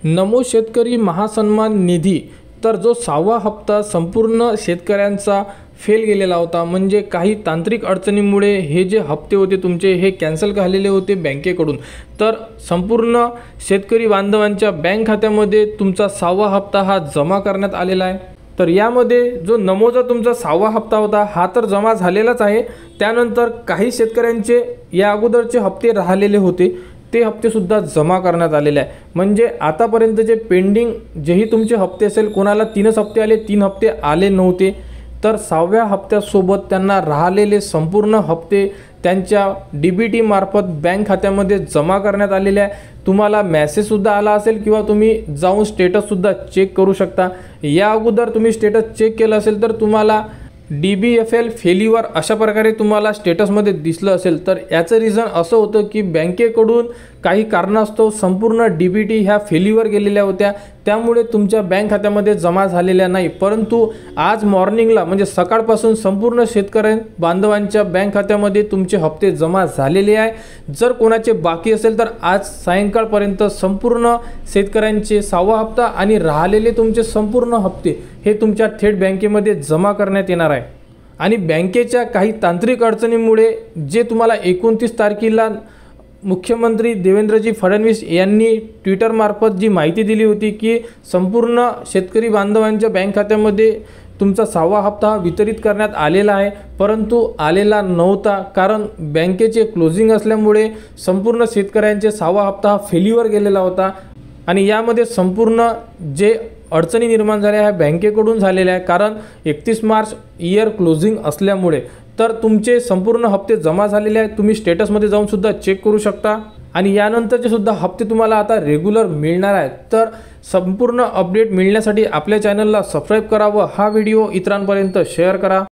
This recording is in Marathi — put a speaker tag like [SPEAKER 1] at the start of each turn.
[SPEAKER 1] नमो शेतकरी महासन्मान निधी तर जो 6वा हप्ता संपूर्ण शेतकऱ्यांचा फेल गेलेला होता। म्हणजे काही तांत्रिक अडचणीमुळे हे जे हप्ते होते तुमचे हे कॅन्सल झालेले होते बँकेकडून। तर संपूर्ण शेतकरी बांधवांच्या बँक खात्यामध्ये तुमचा 6वा हप्ता हा जमा करण्यात आलेला आहे। तर यामध्ये जो नमोचा तुमचा 6वा हप्ता होता हा तर जमा झालेलाच आहे। त्यानंतर काही शेतकऱ्यांचे या अगोदरचे हप्ते राहिलेले होते ते हप्ते सुद्धा जमा करण्यात आलेले आहे। म्हणजे आतापर्यंत जे पेंडिंग जेही तुमचे हप्ते असेल, कोणाला 3च हप्ते आले, 3 हप्ते आले नव्हते, तर 6व्या हप्त्यासोबत त्यांना राहिलेले संपूर्ण हप्ते त्यांच्या DBT मार्फत बँक खात्यामध्ये जमा करण्यात आलेले आहे। तुम्हाला मेसेज सुद्धा आला असेल किंवा तुम्ही जाऊन स्टेटस सुद्धा चेक करू शकता। या अगोदर तुम्ही स्टेटस चेक केलं असेल तर तुम्हाला DBFL फेल्युअर अशा प्रकारे तुम्हाला स्टेटसमध्ये दिसलं असेल, तर याचं रिझन असं होतं की बँकेकडून काही कारणास्तव संपूर्ण DBT ह्या फेल्युअर गेलेल्या होत्या, त्यामुळे तुमच्या बँक खात्यामध्ये जमा झालेल्या नाही। परंतु आज मॉर्निंगला म्हणजे सकाळपासून संपूर्ण शेतकरी बांधवांच्या बँक खात्यामध्ये तुमचे हप्ते जमा झालेले आहे। जर कोणाचे बाकी असेल तर आज सायंकाळपर्यंत संपूर्ण शेतकऱ्यांचे 6वा हप्ता आणि राहिलेले तुमचे संपूर्ण हप्ते हे तुमच्या थेट बँकेमध्ये जमा करण्यात येणार आहे। आणि बँकेच्या काही तांत्रिक अडचणीमुळे जे तुम्हाला 29 तारखेला मुख्यमंत्री देवेंद्रजी फडणवीस यांनी ट्विटर मार्फत जी माहिती दिली होती की संपूर्ण शेतकरी बांधवांच्या बँक खात्यामध्ये तुमचा 6वा हप्ता वितरित करण्यात आलेला आहे, परंतु आलेला नव्हता। कारण बँकेचे क्लोजिंग असल्यामुळे संपूर्ण शेतकऱ्यांचे 6वा हप्ता हा फेल्युअर गेलेला होता। आणि यामध्ये संपूर्ण जे अडचणी निर्माण झाल्या ह्या बँकेकडून झालेल्या आहे। कारण 31 मार्च इयर क्लोजिंग असल्यामुळे तर तुमचे संपूर्ण हप्ते जमा झालेले आहेत। तुम्ही स्टेटसमध्ये जाऊन सुद्धा चेक करू शकता आणि यानंतरचे सुद्धा हप्ते तुम्हाला आता रेग्युलर मिळणार आहेत। तर संपूर्ण अपडेट मिळण्यासाठी आपल्या चॅनलला सबस्क्राईब करा व हा व्हिडिओ इतरांपर्यंत शेअर करा।